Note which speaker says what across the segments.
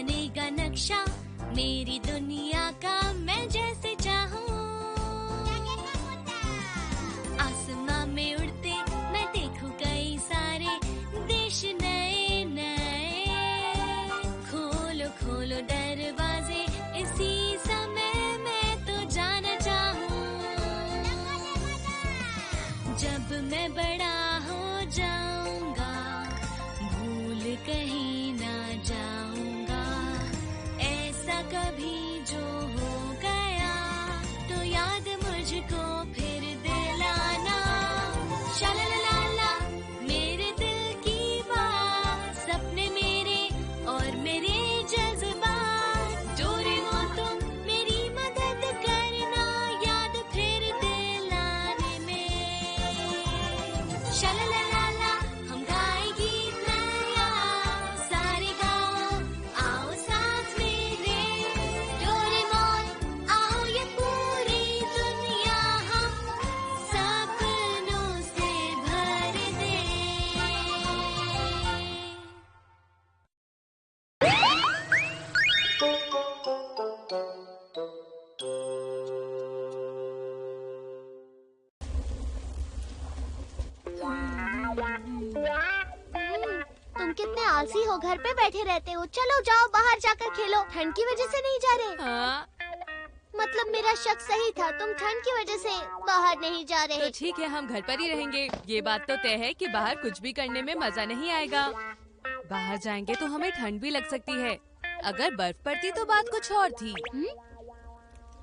Speaker 1: बनेगा नक्शा मेरी दुनिया का, मैं जैसे चाहूँ। आसमां में उड़ते मैं देखूं कई सारे देश नए नए। खोलो खोलो दरवाजे इसी समय, मैं तो जाना चाहूँ। जब मैं बड़ा हो जाऊंगा भूल कहीं ना जाऊंगा। ऐसा कभी जो हो गया तो याद मुझको फिर दिलाना। शालालाला मेरे दिल की बात, सपने मेरे और मेरे जज्बात। डोरेमोन तुम मेरी मदद करना याद फिर दिलाने में। शालालाला हम गाए गीत नया, सारे गाओ आओ साथ मेरे। डोरेमोन आओ ये पूरी दुनिया हम सपनों से भर दे।
Speaker 2: तुम कितने आलसी हो, घर पे बैठे रहते हो। चलो जाओ बाहर जाकर खेलो। ठंड की वजह से नहीं जा रहे?
Speaker 3: हाँ,
Speaker 2: मतलब मेरा शक सही था, तुम ठंड की वजह से बाहर नहीं जा
Speaker 3: तो
Speaker 2: रहे।
Speaker 3: ठीक है, हम घर पर ही रहेंगे। ये बात तो तय है कि बाहर कुछ भी करने में मजा नहीं आएगा। बाहर जाएंगे तो हमें ठंड भी लग सकती है। अगर बर्फ पड़ती तो बात कुछ और थी।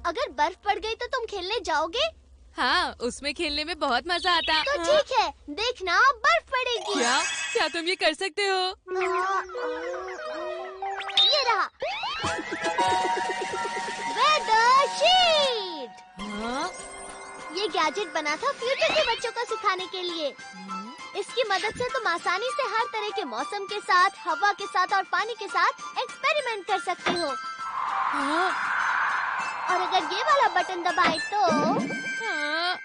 Speaker 2: अगर बर्फ पड़ गई तो तुम खेलने जाओगे?
Speaker 3: हाँ, उसमें खेलने में बहुत मजा आता।
Speaker 2: तो ठीक है, देखना बर्फ पड़ेगी।
Speaker 3: क्या क्या तुम ये कर सकते हो?
Speaker 2: ये रहा वेदर शीट।
Speaker 3: हाँ?
Speaker 2: ये गैजेट बना था फ्यूचर के बच्चों को सिखाने के लिए। इसकी मदद से तुम आसानी से हर तरह के मौसम के साथ, हवा के साथ और पानी के साथ एक्सपेरिमेंट कर सकते हो।
Speaker 3: हाँ?
Speaker 2: और अगर ये वाला बटन दबाए तो
Speaker 3: हाँ?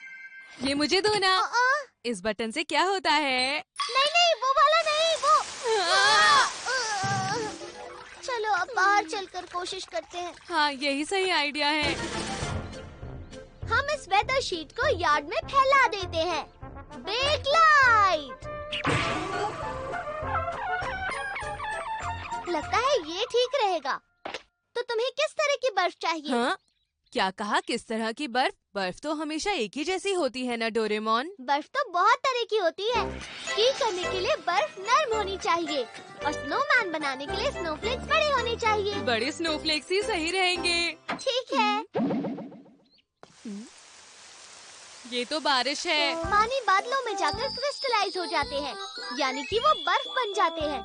Speaker 3: ये मुझे दो ना। इस बटन से क्या होता है?
Speaker 2: नहीं नहीं, वो वाला नहीं, वो
Speaker 3: हाँ?
Speaker 2: चलो अब बाहर चलकर कोशिश करते हैं।
Speaker 3: हाँ, यही सही आइडिया है।
Speaker 2: हम इस वेदर शीट को यार्ड में फैला देते हैं। Big light. लगता है ये ठीक रहेगा। तो तुम्हें किस तरह की बर्फ चाहिए?
Speaker 3: हाँ? क्या कहा, किस तरह की बर्फ? बर्फ तो हमेशा एक ही जैसी होती है ना डोरेमोन?
Speaker 2: बर्फ तो बहुत तरह की होती है। स्की करने के लिए बर्फ नर्म होनी चाहिए और स्नोमैन बनाने के लिए स्नोफ्लेक्स बड़े होने चाहिए।
Speaker 3: बड़े स्नोफ्लेक्स ही सही रहेंगे।
Speaker 2: ठीक है।
Speaker 3: ये तो बारिश है।
Speaker 2: पानी बादलों में जाकर क्रिस्टलाइज हो जाते हैं, यानी कि वो बर्फ बन जाते हैं।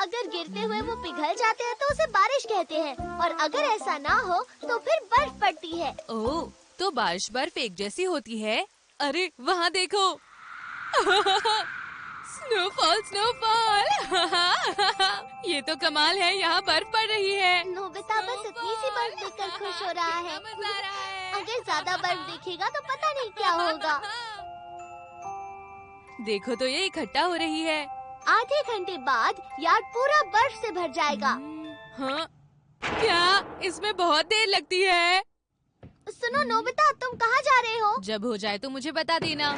Speaker 2: अगर गिरते हुए वो पिघल जाते हैं तो उसे बारिश कहते हैं, और अगर ऐसा ना हो तो फिर बर्फ पड़ती है।
Speaker 3: ओह, तो बारिश बर्फ एक जैसी होती है। अरे वहाँ देखो। Snowfall snowfall. ये तो कमाल है, यहाँ बर्फ पड़ रही है।
Speaker 2: नोबिता बस इतनी सी बर्फ देखकर खुश हो रहा है।
Speaker 3: मजा आ रहा है।
Speaker 2: अगर ज्यादा बर्फ देखेगा तो पता नहीं क्या होगा।
Speaker 3: देखो तो ये इकट्ठा हो रही है।
Speaker 2: आधे घंटे बाद यार्ड पूरा बर्फ से भर जाएगा।
Speaker 3: हाँ? क्या इसमें बहुत देर लगती है?
Speaker 2: सुनो नोबिता, तुम कहाँ जा रहे हो?
Speaker 3: जब हो जाए तो मुझे बता देना।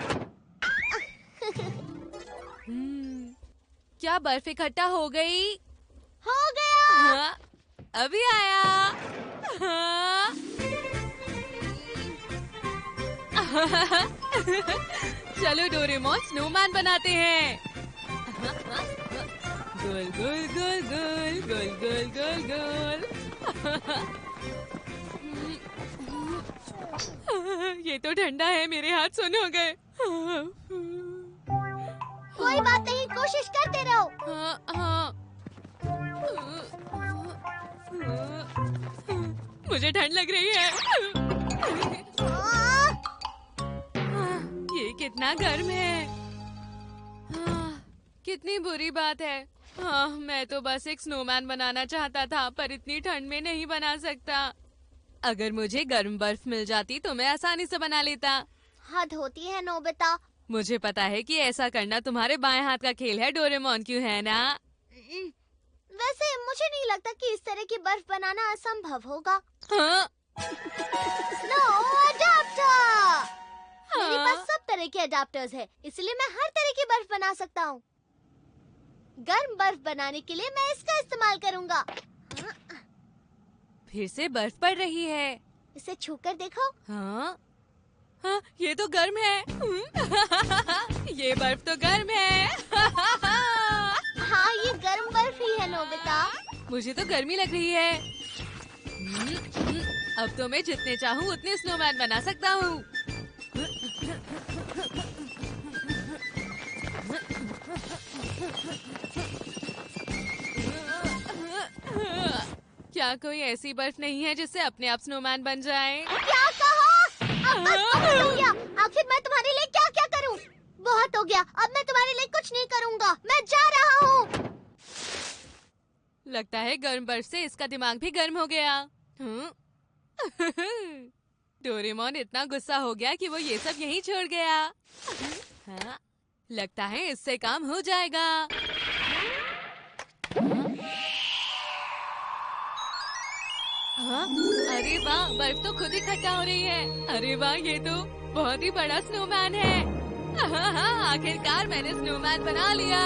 Speaker 3: क्या बर्फ इकट्ठा हो गई?
Speaker 2: हो गया।
Speaker 3: हाँ? अभी आया। हाँ? चलो डोरेमोन, स्नोमैन बनाते हैं। गोल गोल गोल गोल गोल गोल गोल गोल। ये तो ठंडा है, मेरे हाथ सुन हो गए।
Speaker 2: कोई बात नहीं, कोशिश करते रहो।
Speaker 3: हाँ हाँ। मुझे ठंड लग रही है। ये कितना गर्म है। कितनी बुरी बात है। हाँ, मैं तो बस एक स्नोमैन बनाना चाहता था, पर इतनी ठंड में नहीं बना सकता। अगर मुझे गर्म बर्फ मिल जाती तो मैं आसानी से बना लेता।
Speaker 2: हद होती है नोबिता।
Speaker 3: मुझे पता है कि ऐसा करना तुम्हारे बाएं हाथ का खेल है डोरेमोन, क्यों है ना?
Speaker 2: वैसे मुझे नहीं लगता कि इस तरह की बर्फ बनाना असंभव होगा।
Speaker 3: हाँ?
Speaker 2: Snow adapter. मेरे पास सब तरह के अडाप्टर्स हैं, इसलिए मैं हर तरह की बर्फ बना सकता हूँ। गर्म बर्फ बनाने के लिए मैं इसका इस्तेमाल करूँगा।
Speaker 3: फिर से बर्फ पड़ रही है।
Speaker 2: इसे छूकर देखो।
Speaker 3: हाँ? हाँ, ये तो गर्म है। ये बर्फ तो गर्म है।
Speaker 2: हाँ, ये गर्म बर्फ ही है नोबिता।
Speaker 3: मुझे तो गर्मी लग रही है। अब तो मैं जितने चाहूँ उतने स्नोमैन बना सकता हूँ। क्या कोई ऐसी बर्फ नहीं है जिससे अपने आप स्नोमैन बन जाए?
Speaker 2: क्या कहा? अब बस बहुत हो गया। आखिर मैं तुम्हारे लिए क्या क्या करूं? बहुत हो गया। अब मैं तुम्हारे लिए कुछ नहीं करूंगा। मैं जा रहा हूँ।
Speaker 3: लगता है गर्म बर्फ से इसका दिमाग भी गर्म हो गया। डोरेमोन इतना गुस्सा हो गया कि वो ये सब यहीं छोड़ गया। हाँ, लगता है इससे काम हो जाएगा। हाँ? अरे वाह, बर्फ तो खुद इकट्ठा हो रही है। अरे वाह, ये तो बहुत ही बड़ा स्नोमैन है। आखिरकार मैंने स्नोमैन बना लिया।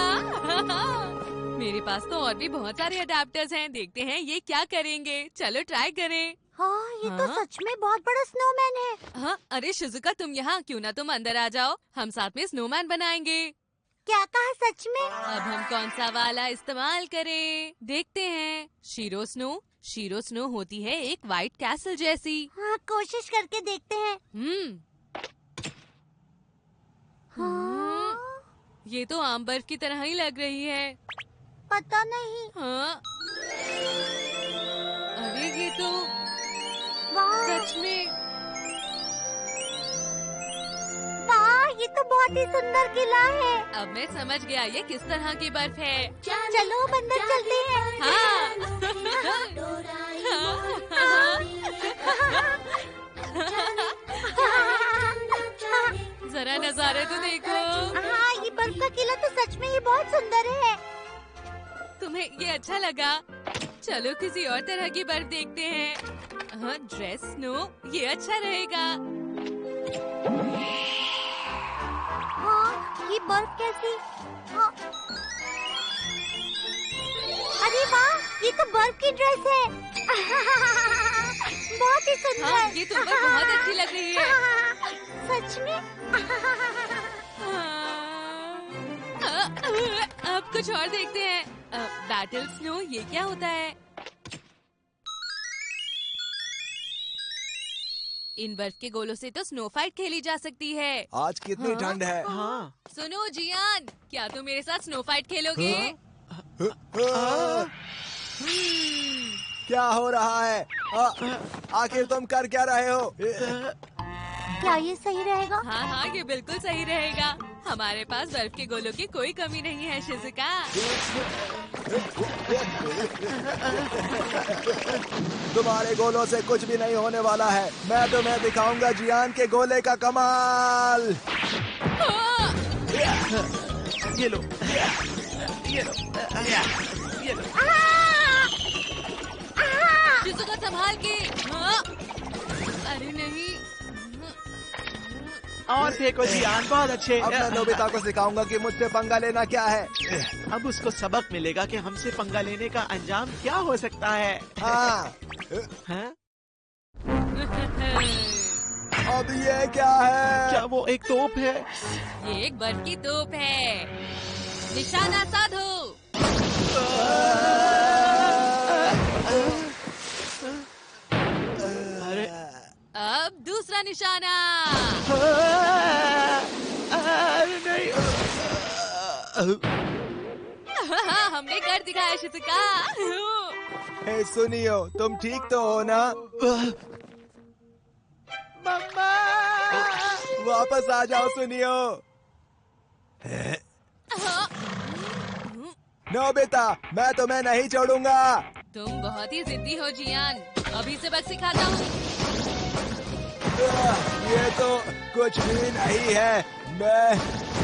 Speaker 3: मेरे पास तो और भी बहुत सारे अडेप्टर्स हैं। देखते हैं ये क्या करेंगे। चलो ट्राई करें।
Speaker 2: हाँ, ये तो सच में बहुत बड़ा स्नोमैन है।
Speaker 3: हाँ, अरे शिजुका, तुम यहाँ क्यों ना तुम अंदर आ जाओ। हम साथ में स्नोमैन बनाएंगे।
Speaker 2: क्या कहा? सच में?
Speaker 3: अब हम कौन सा वाला इस्तेमाल करें, देखते हैं। शीरो स्नो होती है एक व्हाइट कैसल जैसी।
Speaker 2: हाँ, कोशिश करके देखते हैं।
Speaker 3: हाँ? ये तो आम बर्फ की तरह ही लग रही है।
Speaker 2: पता नहीं।
Speaker 3: हाँ? अरे ये तो
Speaker 2: वाह,
Speaker 3: सच में।
Speaker 2: वाह, ये तो बहुत ही सुंदर किला है।
Speaker 3: अब मैं समझ गया ये किस तरह की बर्फ है।
Speaker 2: चलो अब अंदर चलते हैं।
Speaker 3: हाँ। जरा नजारे तो देखो।
Speaker 2: हाँ, ये बर्फ का किला तो सच में ही बहुत सुंदर है।
Speaker 3: तुम्हें ये अच्छा लगा? चलो किसी और तरह की बर्फ देखते हैं। हाँ, ड्रेस स्नो, ये अच्छा रहेगा।
Speaker 2: हाँ, ये बर्फ कैसी? हाँ। अरे वाह, ये तो बर्फ की ड्रेस है। बहुत ही सुंदर।
Speaker 3: हाँ, ये तुम पर बहुत अच्छी लग रही है।
Speaker 2: सच में?
Speaker 3: अब कुछ और देखते हैं। बैटल स्नो, ये क्या होता है? इन बर्फ के गोलों से तो स्नो फाइट खेली जा सकती है।
Speaker 4: आज कितनी ठंड है।
Speaker 5: हाँ।
Speaker 3: सुनो जियान, क्या तुम मेरे साथ स्नो फाइट खेलोगे?
Speaker 4: क्या हो रहा है? आखिर तुम कर क्या रहे हो?
Speaker 2: क्या ये सही रहेगा?
Speaker 3: हाँ हाँ, ये बिल्कुल सही रहेगा। हमारे पास बर्फ के गोलों की कोई कमी नहीं है शिजुका।
Speaker 4: तुम्हारे गोलों से कुछ भी नहीं होने वाला है। मैं तुम्हें दिखाऊंगा जियान के गोले का कमाल।
Speaker 5: ये लो, ये लो, ये लो।
Speaker 3: शिजुका संभाल के। हाँ। अरे नहीं।
Speaker 5: और फेंको जियान, बहुत अच्छे।
Speaker 4: अब मैं नोबिता को सिखाऊंगा कि मुझसे पंगा लेना क्या है।
Speaker 5: अब उसको सबक मिलेगा कि हमसे पंगा लेने का अंजाम क्या हो सकता है।
Speaker 4: हाँ।
Speaker 5: हाँ?
Speaker 4: अब ये क्या है?
Speaker 5: क्या वो एक तोप है?
Speaker 3: ये एक बर्फ की तोप है। निशाना साधो।
Speaker 5: अरे
Speaker 3: अब दूसरा निशाना।
Speaker 5: नहीं।
Speaker 3: हमने कर दिखाया शिजुका।
Speaker 4: हे सुनियो, तुम ठीक तो हो ना?
Speaker 5: मम्मा।
Speaker 4: वापस आ जाओ सुनियो। नोबिता, मैं तुम्हें नहीं छोड़ूंगा।
Speaker 3: तुम बहुत ही जिद्दी हो जियान। अभी सबक सिखाता हूँ।
Speaker 4: ये तो कुछ भी नहीं है।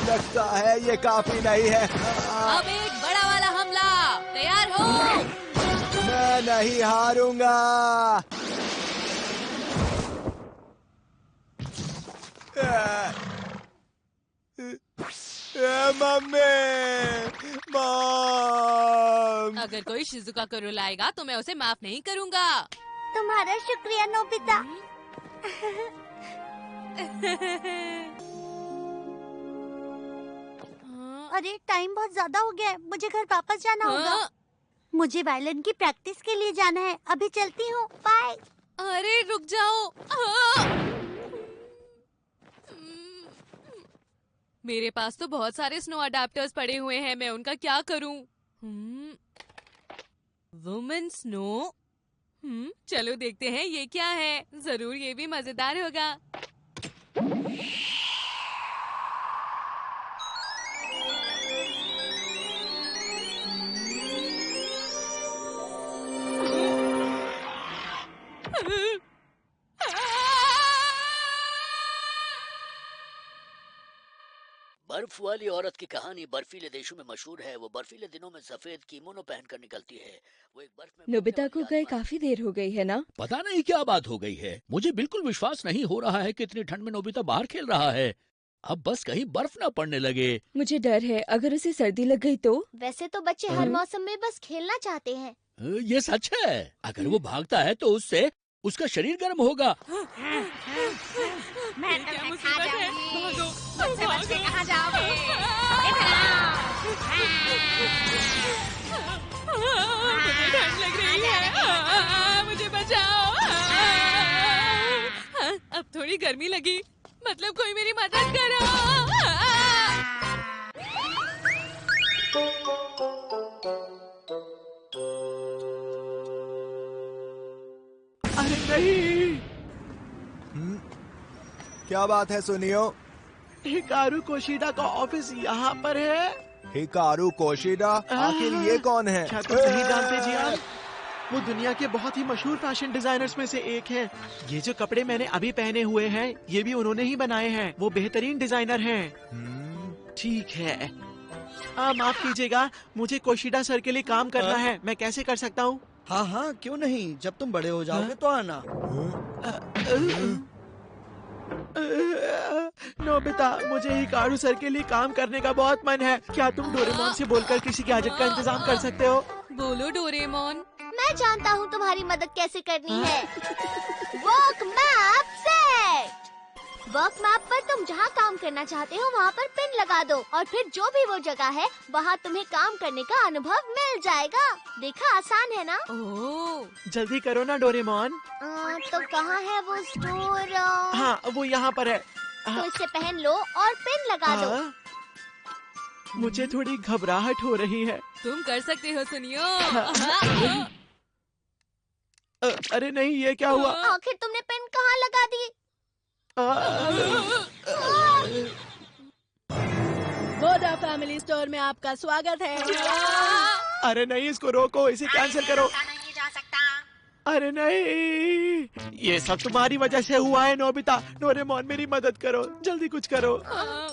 Speaker 4: लगता है ये काफी नहीं है।
Speaker 3: अब एक बड़ा वाला हमला। तैयार हो?
Speaker 4: मैं नहीं हारूंगा। Mummy, mom.
Speaker 3: अगर कोई शिजुका को रुलाएगा तो मैं उसे माफ नहीं करूँगा।
Speaker 2: तुम्हारा शुक्रिया नोबिता। अरे टाइम बहुत ज्यादा हो गया है, मुझे घर वापस जाना होगा। मुझे वायलिन की प्रैक्टिस के लिए जाना है, अभी चलती हूँ, बाय।
Speaker 3: अरे रुक जाओ। मेरे पास तो बहुत सारे स्नो अडेप्टर्स पड़े हुए हैं, मैं उनका क्या करूं? Women snow. चलो देखते हैं ये क्या है, जरूर ये भी मजेदार होगा।
Speaker 6: बर्फ वाली औरत की कहानी बर्फीले देशों में मशहूर है। वो बर्फीले दिनों में सफेद कीमोनो पहनकर निकलती है। वो एक बर्फ में
Speaker 7: नोबिता को गए काफी देर हो गई है ना?
Speaker 8: पता नहीं क्या बात हो गई है, मुझे बिल्कुल विश्वास नहीं हो रहा है कि इतनी ठंड में नोबिता बाहर खेल रहा है। अब बस कहीं बर्फ ना पड़ने लगे।
Speaker 7: मुझे डर है अगर उसे सर्दी लग गई तो।
Speaker 2: वैसे तो बच्चे हर मौसम में बस खेलना चाहते हैं।
Speaker 8: ये सच है, अगर वो भागता है तो उससे उसका शरीर गर्म होगा।
Speaker 3: मैं तुम्हें खा जाऊंगी। मुझसे बच के कहाँ जाओगे? मुझे ठंड लग रही है, मुझे बचाओ। अब थोड़ी गर्मी लगी, मतलब कोई मेरी मदद करो।
Speaker 5: अरे नहीं,
Speaker 4: क्या बात है सुनियो?
Speaker 5: हिकारू कोशिडा का ऑफिस यहाँ पर है।
Speaker 4: हिकारू कोशिडा? आखिर ये कौन है?
Speaker 5: क्या तुम नहीं जानते जी आप? वो दुनिया के बहुत ही मशहूर फैशन डिजाइनर्स में से एक है। ये जो कपड़े मैंने अभी पहने हुए हैं, ये भी उन्होंने ही बनाए हैं। वो बेहतरीन डिजाइनर हैं। ठीक है, माफ कीजिएगा, मुझे कोशिडा सर के लिए काम करना है। मैं कैसे कर सकता हूँ?
Speaker 9: हाँ हाँ, क्यों नहीं, जब तुम बड़े हो जाओगे तो आना।
Speaker 5: नोबिता, मुझे हिकारू सर के लिए काम करने का बहुत मन है। क्या तुम डोरेमोन से बोलकर किसी गैजेट का इंतजाम कर सकते हो?
Speaker 3: बोलो डोरेमोन।
Speaker 2: मैं जानता हूँ तुम्हारी मदद कैसे करनी है। Work map set. Work map पर तुम जहाँ काम करना चाहते हो वहाँ पर पिन लगा दो और फिर जो भी वो जगह है वहाँ तुम्हें काम करने का अनुभव मिल जाएगा। देखा, आसान है ना?
Speaker 3: ओह,
Speaker 5: जल्दी करो ना डोरेमोन।
Speaker 2: तो कहाँ है वो स्टोर?
Speaker 5: हाँ, वो यहाँ पर है।
Speaker 2: तो इसे पहन लो और पिन लगा दो।
Speaker 5: मुझे थोड़ी घबराहट हो रही है।
Speaker 3: तुम कर सकते हो सुनियो।
Speaker 5: अरे नहीं, ये क्या हुआ?
Speaker 2: आखिर तुमने पिन कहाँ लगा दी?
Speaker 10: बोडा फैमिली स्टोर में आपका स्वागत है।
Speaker 5: अरे नहीं, इसको रोको, इसे कैंसिल करो।
Speaker 10: नहीं जा सकता।
Speaker 5: अरे नहीं, ये सब तुम्हारी वजह से हुआ है नोबिता। डोरेमोन, मेरी मदद करो, जल्दी कुछ करो।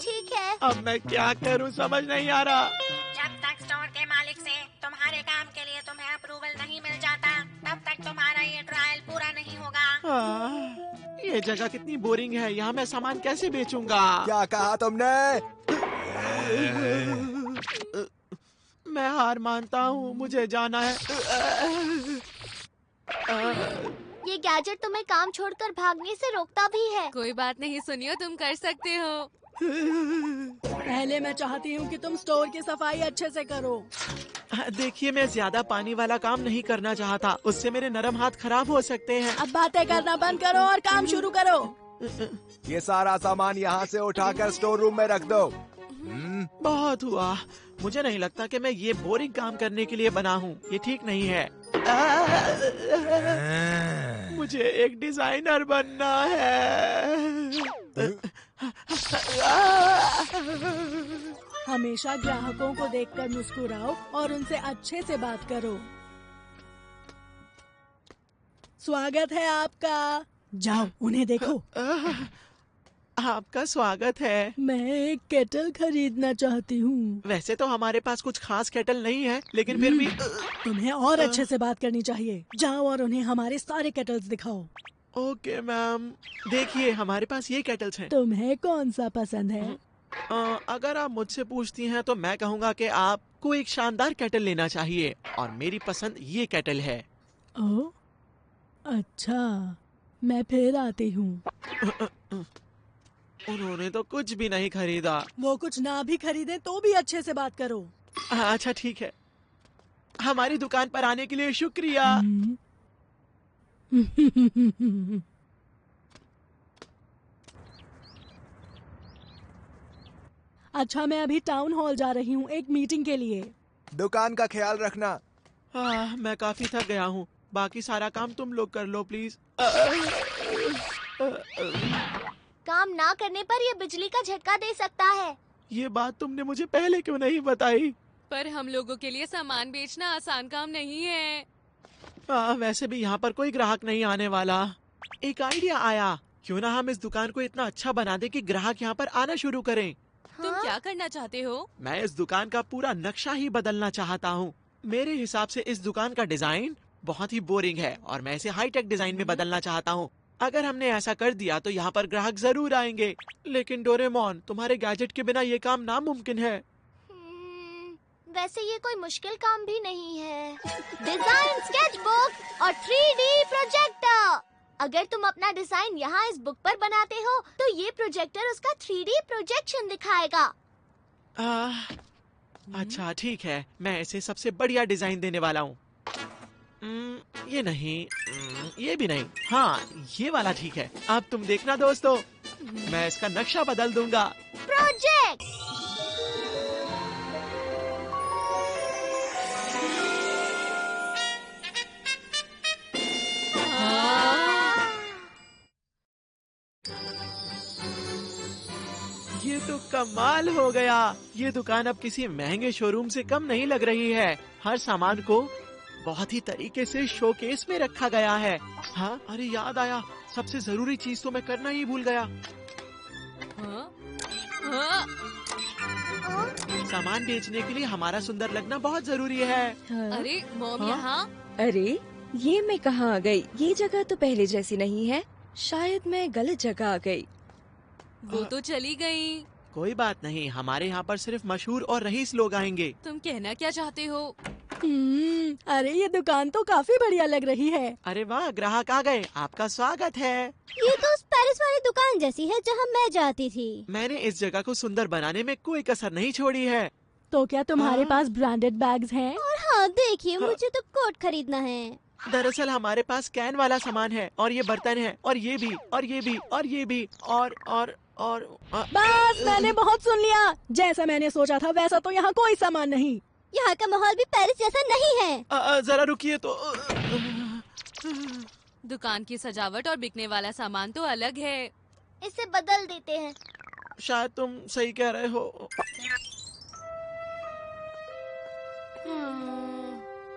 Speaker 2: ठीक है।
Speaker 5: अब मैं क्या करूं, समझ नहीं आ रहा।
Speaker 10: जब तक स्टोर के मालिक से तुम्हारे काम के लिए तुम्हें अप्रूवल नहीं मिल जाता, तब तक तुम्हारा ये ट्रायल पूरा नहीं होगा।
Speaker 5: ये जगह कितनी बोरिंग है, यहाँ मैं सामान कैसे बेचूंगा?
Speaker 4: क्या कहा तुमने?
Speaker 5: मैं हार मानता हूँ, मुझे जाना है।
Speaker 2: ये गैजेट तुम्हें काम छोड़कर भागने से रोकता भी है।
Speaker 3: कोई बात नहीं सुनियो, तुम कर सकते हो।
Speaker 10: पहले मैं चाहती हूँ कि तुम स्टोर की सफाई अच्छे से करो।
Speaker 5: देखिए, मैं ज्यादा पानी वाला काम नहीं करना चाहता, उससे मेरे नरम हाथ खराब हो सकते हैं।
Speaker 10: अब बातें करना बंद करो और काम शुरू करो।
Speaker 4: ये सारा सामान यहाँ से उठाकर स्टोर रूम में रख दो।
Speaker 5: बहुत हुआ, मुझे नहीं लगता कि मैं ये बोरिंग काम करने के लिए बना हूँ। ये ठीक नहीं है। मुझे एक डिजाइनर बनना है।
Speaker 10: हमेशा ग्राहकों को देखकर मुस्कुराओ और उनसे अच्छे से बात करो। स्वागत है आपका। जाओ, उन्हें देखो।
Speaker 5: आपका स्वागत है।
Speaker 11: मैं एक केटल खरीदना चाहती हूँ।
Speaker 5: वैसे तो हमारे पास कुछ खास केटल नहीं है, लेकिन फिर भी
Speaker 11: तुम्हें और अच्छे से बात करनी चाहिए। जाओ और उन्हें हमारे सारे केटल्स दिखाओ।
Speaker 5: ओके मैम, देखिए हमारे पास ये केटल्स हैं।
Speaker 11: तुम्हें कौन सा पसंद है?
Speaker 5: अगर आप मुझसे पूछती हैं तो मैं कहूँगा कि आपको एक शानदार केटल लेना चाहिए और मेरी पसंद ये केटल है।
Speaker 11: ओह, अच्छा, मैं फिर आती हूँ।
Speaker 5: उन्होंने तो कुछ भी नहीं खरीदा।
Speaker 11: वो कुछ ना भी खरीदे तो भी अच्छे से बात करो।
Speaker 5: अच्छा ठीक है, हमारी दुकान पर आने के लिए शुक्रिया।
Speaker 11: अच्छा, मैं अभी टाउन हॉल जा रही हूँ एक मीटिंग के लिए।
Speaker 4: दुकान का ख्याल रखना।
Speaker 5: मैं काफी थक गया हूँ, बाकी सारा काम तुम लोग कर लो प्लीज।
Speaker 2: काम ना करने पर ये बिजली का झटका दे सकता है।
Speaker 5: ये बात तुमने मुझे पहले क्यों नहीं बताई?
Speaker 3: पर हम लोगों के लिए सामान बेचना आसान काम नहीं है।
Speaker 5: वैसे भी यहाँ पर कोई ग्राहक नहीं आने वाला। एक आइडिया आया, क्यों ना हम इस दुकान को इतना अच्छा बना दे कि ग्राहक यहाँ पर आना शुरू करें।
Speaker 3: तुम क्या करना चाहते हो?
Speaker 5: मैं इस दुकान का पूरा नक्शा ही बदलना चाहता हूँ। मेरे हिसाब से इस दुकान का डिजाइन बहुत ही बोरिंग है और मैं इसे हाईटेक डिजाइन में बदलना चाहता हूँ। अगर हमने ऐसा कर दिया तो यहाँ पर ग्राहक जरूर आएंगे। लेकिन डोरेमोन, तुम्हारे गैजेट के बिना ये काम नामुमकिन है।
Speaker 2: वैसे ये कोई मुश्किल काम भी नहीं है। डिजाइन स्केचबुक और 3D प्रोजेक्टर। अगर तुम अपना डिजाइन यहाँ इस बुक पर बनाते हो तो ये प्रोजेक्टर उसका 3D प्रोजेक्शन दिखाएगा।
Speaker 5: अच्छा ठीक है, मैं इसे सबसे बढ़िया डिजाइन देने वाला हूँ। ये नहीं, ये भी नहीं, हाँ ये वाला ठीक है। अब तुम देखना दोस्तों, मैं इसका नक्शा बदल दूंगा।
Speaker 2: प्रोजेक्ट
Speaker 5: ये तो कमाल हो गया। ये दुकान अब किसी महंगे शोरूम से कम नहीं लग रही है। हर सामान को बहुत ही तरीके से शोकेस में रखा गया है। हाँ, अरे याद आया, सबसे जरूरी चीज तो मैं करना ही भूल गया। सामान बेचने के लिए हमारा सुंदर लगना बहुत जरूरी है।
Speaker 3: अरे मॉम यहाँ।
Speaker 7: अरे ये मैं कहाँ आ गई? ये जगह तो पहले जैसी नहीं है। शायद मैं गलत जगह आ गई।
Speaker 3: वो तो चली गई।
Speaker 5: कोई बात नहीं, हमारे यहाँ पर सिर्फ मशहूर और रईस लोग आएंगे।
Speaker 3: तुम कहना क्या चाहते हो?
Speaker 11: अरे ये दुकान तो काफी बढ़िया लग रही है।
Speaker 5: अरे वाह, ग्राहक आ गए, आपका स्वागत है।
Speaker 2: ये तो उस पेरिस वाली दुकान जैसी है जहाँ मैं जाती थी।
Speaker 5: मैंने इस जगह को सुंदर बनाने में कोई कसर नहीं छोड़ी है।
Speaker 11: तो क्या तुम्हारे पास ब्रांडेड बैग्स हैं?
Speaker 2: और हाँ देखिए, मुझे तो कोट खरीदना है।
Speaker 5: दरअसल हमारे पास कैन वाला सामान है, और ये बर्तन है, और ये भी, और ये भी, और ये भी, और
Speaker 11: बस मैंने बहुत सुन लिया। जैसा मैंने सोचा था वैसा तो यहाँ कोई सामान नहीं।
Speaker 2: यहाँ का माहौल भी पेरिस जैसा नहीं है।
Speaker 5: जरा रुकिए तो।
Speaker 3: दुकान की सजावट और बिकने वाला सामान तो अलग है।
Speaker 2: इसे बदल देते हैं।
Speaker 5: शायद तुम सही कह रहे हो।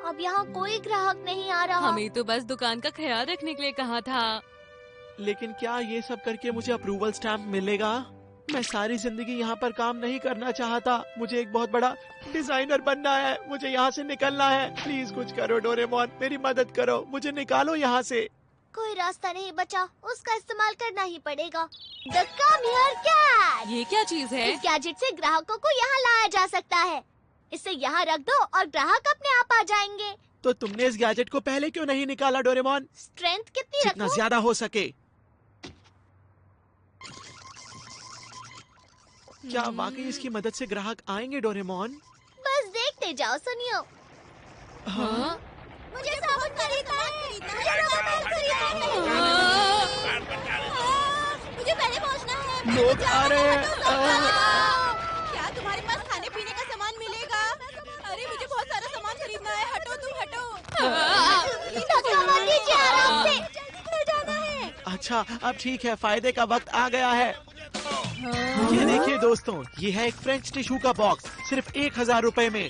Speaker 2: अब यहाँ कोई ग्राहक नहीं आ रहा।
Speaker 3: हमें तो बस दुकान का ख्याल रखने के लिए कहा था।
Speaker 5: लेकिन क्या ये सब करके मुझे अप्रूवल स्टैम्प मिलेगा? मैं सारी जिंदगी यहाँ पर काम नहीं करना चाहता। मुझे एक बहुत बड़ा डिजाइनर बनना है। मुझे यहाँ से निकलना है। प्लीज कुछ करो डोरेमोन, मेरी मदद करो, मुझे निकालो यहाँ से।
Speaker 2: कोई रास्ता नहीं बचा, उसका इस्तेमाल करना ही पड़ेगा। The Come Here Cat।
Speaker 3: ये क्या चीज है?
Speaker 2: इस गैजेट से ग्राहकों को यहाँ लाया जा सकता है। इसे यहाँ रख दो और ग्राहक अपने आप आ जाएंगे।
Speaker 5: तो तुमने इस गैजेट को पहले क्यों नहीं निकाला डोरेमोन?
Speaker 2: स्ट्रेंथ कितनी रखूं?
Speaker 5: जितना ज्यादा हो सके। क्या वाकई इसकी मदद से ग्राहक आएंगे डोरेमोन?
Speaker 2: बस देखते जाओ, सुनियो।
Speaker 5: हाँ?
Speaker 2: मुझे साबुन खरीदना है। मुझे पहले पहुंचना है।
Speaker 5: लोग आ रहे हैं।
Speaker 10: क्या तुम्हारे पास खाने पीने का सामान मिलेगा? अरे मुझे बहुत सारा सामान खरीदना है। हटो तुम, हटो।
Speaker 2: धक्का मत दीजिए, आराम से। जल्दी जाना है।
Speaker 5: अच्छा अब ठीक है, फायदे का वक्त आ गया है। ये देखिए दोस्तों, ये है एक फ्रेंच टिश्यू का बॉक्स, सिर्फ 1000 रुपए में।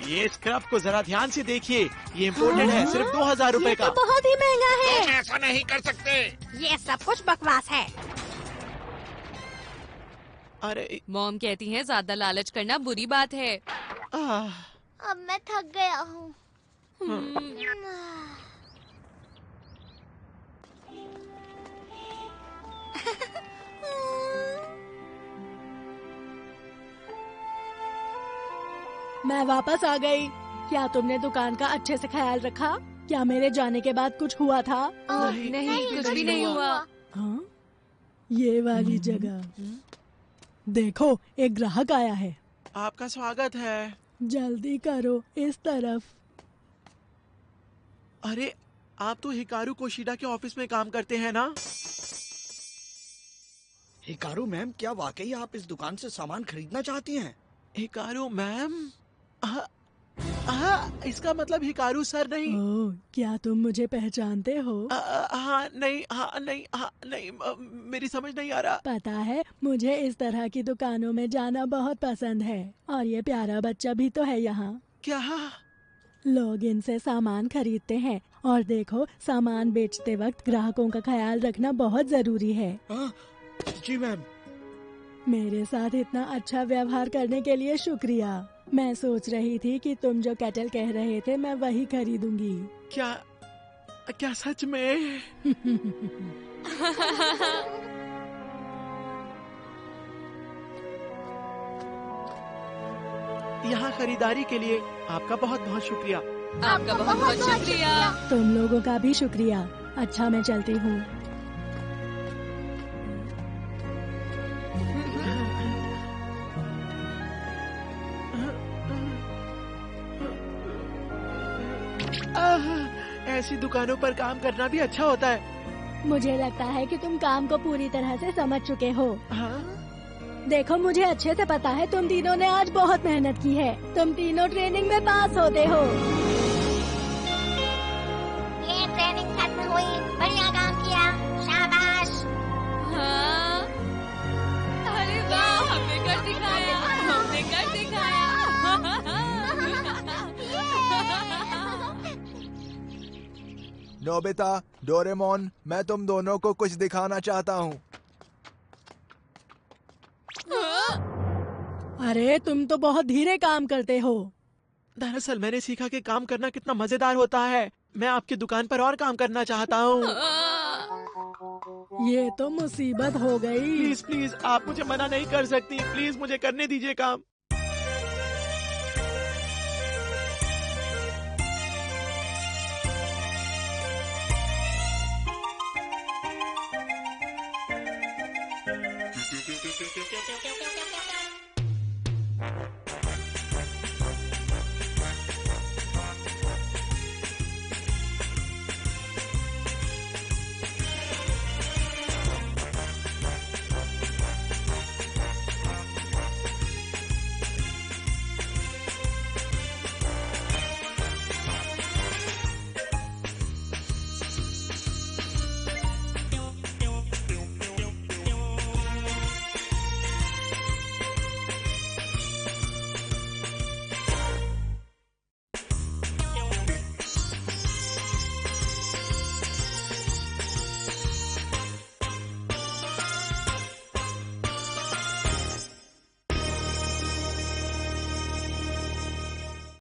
Speaker 5: ये स्क्रब को जरा ध्यान से देखिए, ये इम्पोर्टेड है, सिर्फ 2000 रुपए का।
Speaker 2: बहुत ही महंगा है।
Speaker 10: ऐसा नहीं कर सकते। ये सब कुछ बकवास है।
Speaker 5: अरे
Speaker 3: मॉम कहती है ज्यादा लालच करना बुरी बात है।
Speaker 2: अब मैं थक गया हूँ।
Speaker 11: मैं वापस आ गई। क्या तुमने दुकान का अच्छे से ख्याल रखा? क्या मेरे जाने के बाद कुछ हुआ था?
Speaker 3: नहीं, कुछ भी नहीं हुआ।
Speaker 11: हाँ? ये वाली जगह देखो, एक ग्राहक आया है।
Speaker 5: आपका स्वागत है।
Speaker 11: जल्दी करो, इस तरफ।
Speaker 5: अरे आप तो हिकारू कोशिडा के ऑफिस में काम करते हैं ना?
Speaker 9: हिकारू मैम, क्या वाकई आप इस दुकान से सामान खरीदना चाहती हैं?
Speaker 5: Hikaru ma'am? इसका मतलब हिकारू सर नहीं।
Speaker 11: ओह, क्या तुम मुझे पहचानते हो?
Speaker 5: नहीं, मेरी समझ नहीं आ रहा।
Speaker 11: पता है, मुझे इस तरह की दुकानों में जाना बहुत पसंद है। और ये प्यारा बच्चा भी तो है यहाँ।
Speaker 5: क्या?
Speaker 11: लोग इनसे सामान खरीदते हैं और देखो, सामान बेचते वक्त ग्राहकों का ख्याल रखना बहुत जरूरी है।
Speaker 9: जी मैम।
Speaker 11: मेरे साथ इतना अच्छा व्यवहार करने के लिए शुक्रिया। मैं सोच रही थी कि तुम जो केटल कह रहे थे मैं वही खरीदूंगी।
Speaker 5: क्या सच में? यहाँ खरीदारी के लिए आपका बहुत बहुत शुक्रिया।
Speaker 3: आपका बहुत बहुत शुक्रिया।
Speaker 11: तुम लोगों का भी शुक्रिया। अच्छा, मैं चलती हूँ।
Speaker 5: ऐसी दुकानों पर काम करना भी अच्छा होता है।
Speaker 11: मुझे लगता है कि तुम काम को पूरी तरह से समझ चुके हो। देखो, मुझे अच्छे से पता है तुम तीनों ने आज बहुत मेहनत की है। तुम तीनों ट्रेनिंग में पास होते हो।
Speaker 10: ये ट्रेनिंग खत्म हुई, बढ़िया काम किया, शाबाश।
Speaker 3: हाँ? अरे वाह, हमने कर दिखाया, हमने कर दिखाया।
Speaker 4: नोबिता, डोरेमोन, मैं तुम दोनों को कुछ दिखाना चाहता हूँ।
Speaker 11: अरे तुम तो बहुत धीरे काम करते हो।
Speaker 5: दरअसल मैंने सीखा कि काम करना कितना मजेदार होता है। मैं आपकी दुकान पर और काम करना चाहता हूँ।
Speaker 11: ये तो मुसीबत हो गई।
Speaker 5: प्लीज प्लीज, आप मुझे मना नहीं कर सकती। प्लीज मुझे करने दीजिए काम।